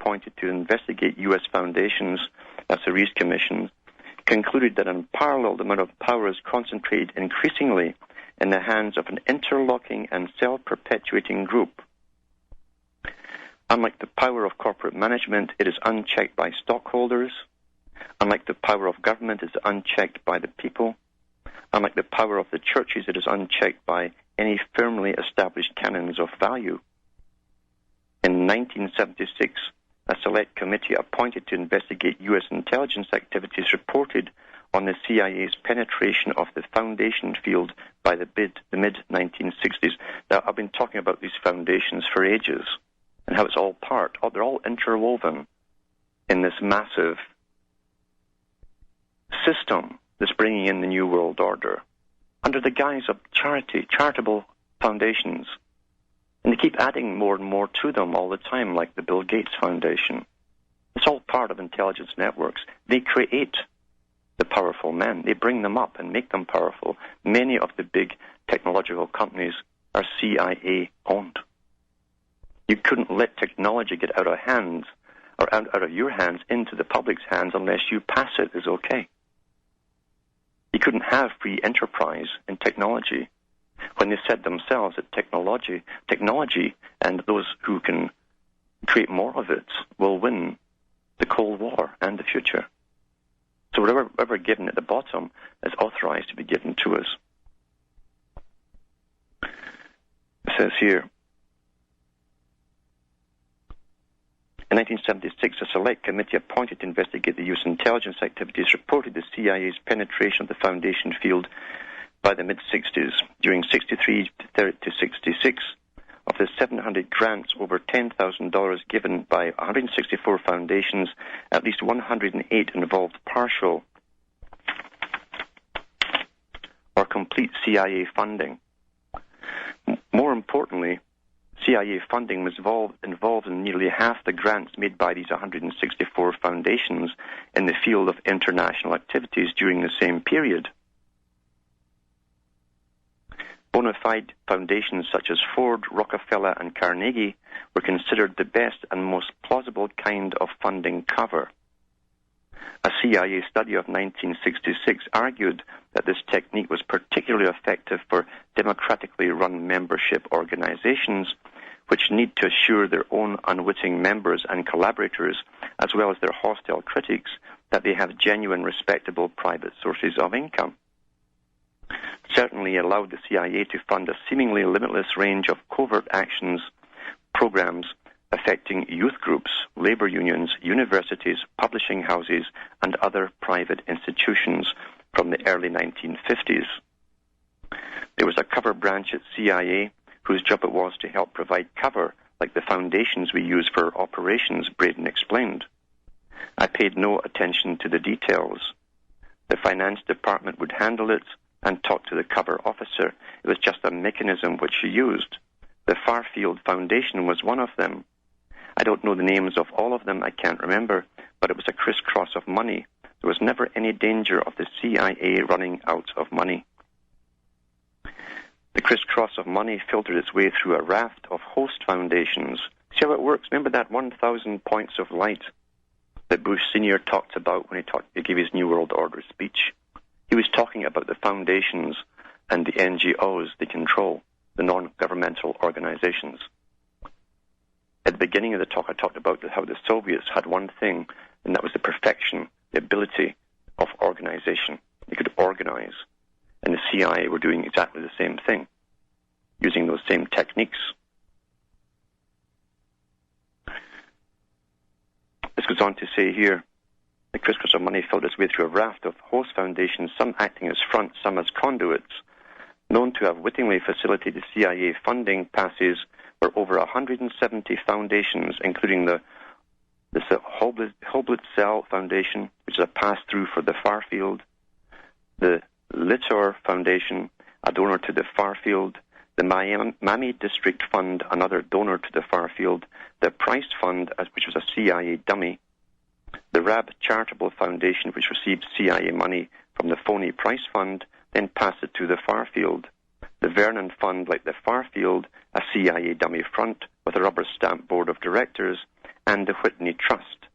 appointed to investigate U.S. foundations, that's the Rees Commission, concluded that an unparalleled amount of power is concentrated increasingly in the hands of an interlocking and self-perpetuating group. Unlike the power of corporate management, it is unchecked by stockholders. Unlike the power of government, it is unchecked by the people. Unlike the power of the churches, it is unchecked by any firmly established canons of value. In 1976, a select committee appointed to investigate U.S. intelligence activities reported on the CIA's penetration of the foundation field by the mid-1960s. Now, I've been talking about these foundations for ages and how it's all they're all interwoven in this massive system that's bringing in the New World Order under the guise of charitable foundations. And they keep adding more and more to them all the time, like the Bill Gates Foundation. It's all part of intelligence networks. They create the powerful men. They bring them up and make them powerful. Many of the big technological companies are CIA-owned. You couldn't let technology get out of hands or out of your hands into the public's hands unless you pass it as okay. You couldn't have free enterprise in technology when they said themselves that technology and those who can create more of it will win the Cold War and the future. So whatever given at the bottom is authorized to be given to us. It says here, in 1976, a select committee appointed to investigate the U.S. intelligence activities reported the CIA's penetration of the foundation field by the mid-60s. During 63 to 66, of the 700 grants, over $10,000 given by 164 foundations, at least 108 involved partial or complete CIA funding. More importantly, CIA funding was involved in nearly half the grants made by these 164 foundations in the field of international activities during the same period. Bona fide foundations such as Ford, Rockefeller, and Carnegie were considered the best and most plausible kind of funding cover. A CIA study of 1966 argued that this technique was particularly effective for democratically run membership organizations, which need to assure their own unwitting members and collaborators, as well as their hostile critics, that they have genuine, respectable private sources of income. Certainly allowed the CIA to fund a seemingly limitless range of covert actions, programs affecting youth groups, labor unions, universities, publishing houses, and other private institutions from the early 1950s. There was a cover branch at CIA whose job it was to help provide cover, like the foundations we use for operations, Braden explained. I paid no attention to the details. The finance department would handle it and talk to the cover officer. It was just a mechanism which she used. The Farfield Foundation was one of them. I don't know the names of all of them, I can't remember, but it was a crisscross of money. There was never any danger of the CIA running out of money. The crisscross of money filtered its way through a raft of host foundations. See how it works? Remember that 1,000 points of light that Bush Sr. talked about when he gave his New World Order speech? He was talking about the foundations and the NGOs they control, the non-governmental organizations. At the beginning of the talk, I talked about how the Soviets had one thing, and that was the perfection, the ability of organization. They could organize. And the CIA were doing exactly the same thing, using those same techniques. This goes on to say here, the crisscross of money filled its way through a raft of host foundations, some acting as fronts, some as conduits. Known to have wittingly facilitated CIA funding passes were over 170 foundations, including the Hoblitzell Foundation, which is a pass-through for the Farfield, the Litor Foundation, a donor to the Farfield, the Miami District Fund, another donor to the Farfield, the Price Fund, which was a CIA dummy, the RAB Charitable Foundation, which received CIA money from the phony Price Fund, then passed it to the Farfield, the Vernon Fund, like the Farfield, a CIA dummy front with a rubber stamp board of directors, and the Whitney Trust.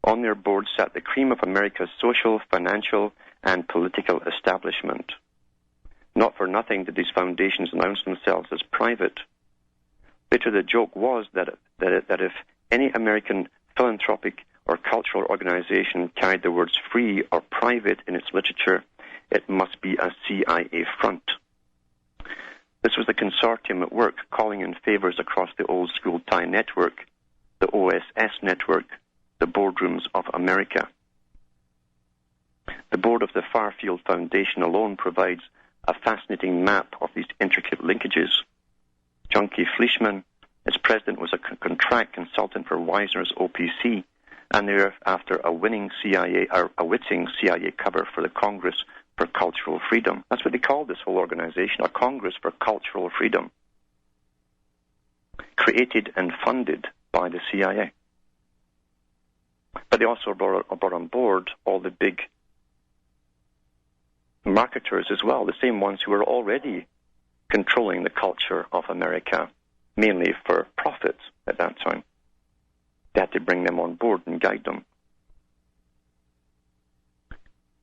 On their board sat the cream of America's social, financial, and political establishment. Not for nothing did these foundations announce themselves as private. Later, the joke was that if any American philanthropic or cultural organization carried the words free or private in its literature, it must be a CIA front. This was the consortium at work calling in favors across the old school tie network, the OSS network, the boardrooms of America. The board of the Farfield Foundation alone provides a fascinating map of these intricate linkages. Junkie Fleischman, its president, was a contract consultant for Wisner's OPC, and thereafter a witting CIA cover for the Congress for Cultural Freedom. That's what they called this whole organization, a Congress for Cultural Freedom, created and funded by the CIA. But they also brought on board all the big marketers as well, the same ones who were already controlling the culture of America, mainly for profit at that time. They had to bring them on board and guide them.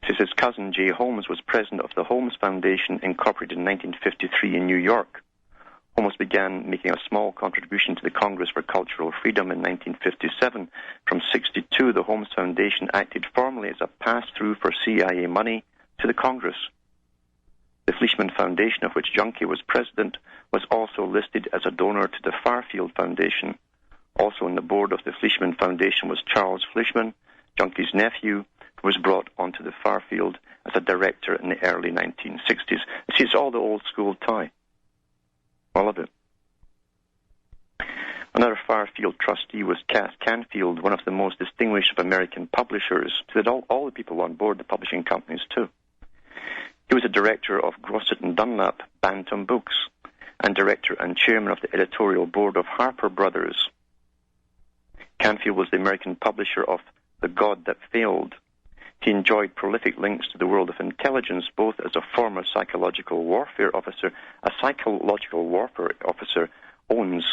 His cousin, Jay Holmes, was president of the Holmes Foundation, incorporated in 1953 in New York. Holmes began making a small contribution to the Congress for Cultural Freedom in 1957. From 1962, the Holmes Foundation acted formally as a pass-through for CIA money to the Congress. The Fleischman Foundation, of which Junkie was president, was also listed as a donor to the Farfield Foundation. Also on the board of the Fleischman Foundation was Charles Fleischman, Junkie's nephew, who was brought onto the Farfield as a director in the early 1960s. See, it's all the old school tie. All of it. Another Farfield trustee was Cass Canfield, one of the most distinguished of American publishers. So that all the people on board, the publishing companies too. He was a director of Grosset and Dunlap, Bantam Books, and director and chairman of the editorial board of Harper Brothers. Canfield was the American publisher of The God That Failed. He enjoyed prolific links to the world of intelligence, both as a former psychological warfare officer. A psychological warfare officer owns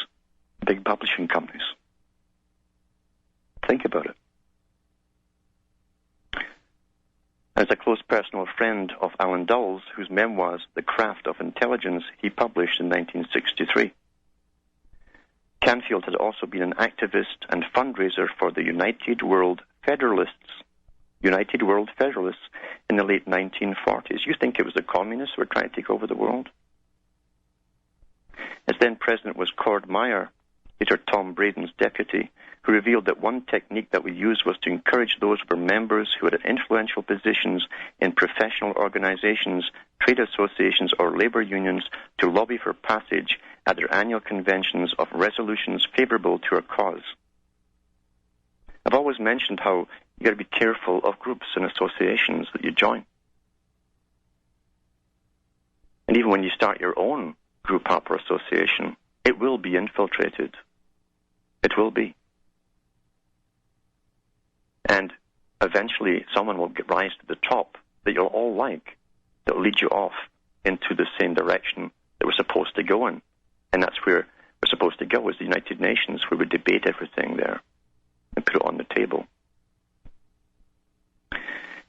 big publishing companies. Think about it. As a close personal friend of Alan Dulles, whose memoirs, The Craft of Intelligence, he published in 1963. Canfield had also been an activist and fundraiser for the United World Federalists in the late 1940s. You think it was the communists who were trying to take over the world? His then president was Cord Meyer, later Tom Braden's deputy, who revealed that one technique that we used was to encourage those who were members who had influential positions in professional organizations, trade associations, or labor unions to lobby for passage at their annual conventions of resolutions favorable to our cause. I've always mentioned how you got to be careful of groups and associations that you join. And even when you start your own group up or association, it will be infiltrated. It will be. And eventually someone will rise to the top that you'll all like, that will lead you off into the same direction that we're supposed to go in. And that's where we're supposed to go, is the United Nations, where we debate everything there and put it on the table.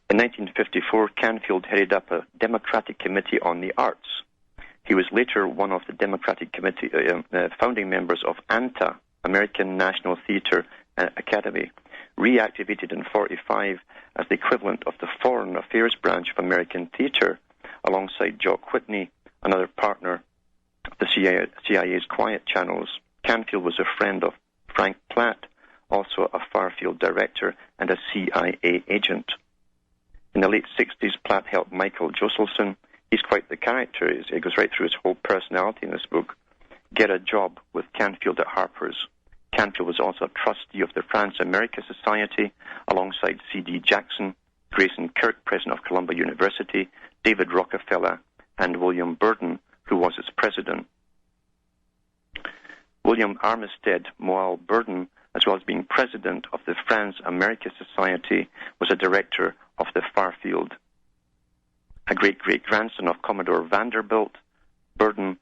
In 1954, Canfield headed up a Democratic Committee on the Arts. He was later one of the Democratic Committee founding members of ANTA, American National Theatre Academy, reactivated in 1945 as the equivalent of the Foreign Affairs branch of American theatre, alongside Jock Whitney, another partner of the CIA's quiet channels. Canfield was a friend of Frank Platt, also a Farfield director and a CIA agent. In the late 60s, Platt helped Michael Joselson. He's quite the character. He goes right through his whole personality in this book. Get a job with Canfield at Harper's. Canfield was also a trustee of the France-America Society, alongside C.D. Jackson, Grayson Kirk, president of Columbia University, David Rockefeller, and William Burden, who was its president. William Armistead Moal Burden, as well as being president of the France-America Society, was a director of the Farfield. A great-great-grandson of Commodore Vanderbilt, Burden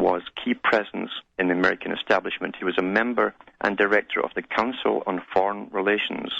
was key presence in the American establishment. He was a member and director of the Council on Foreign Relations.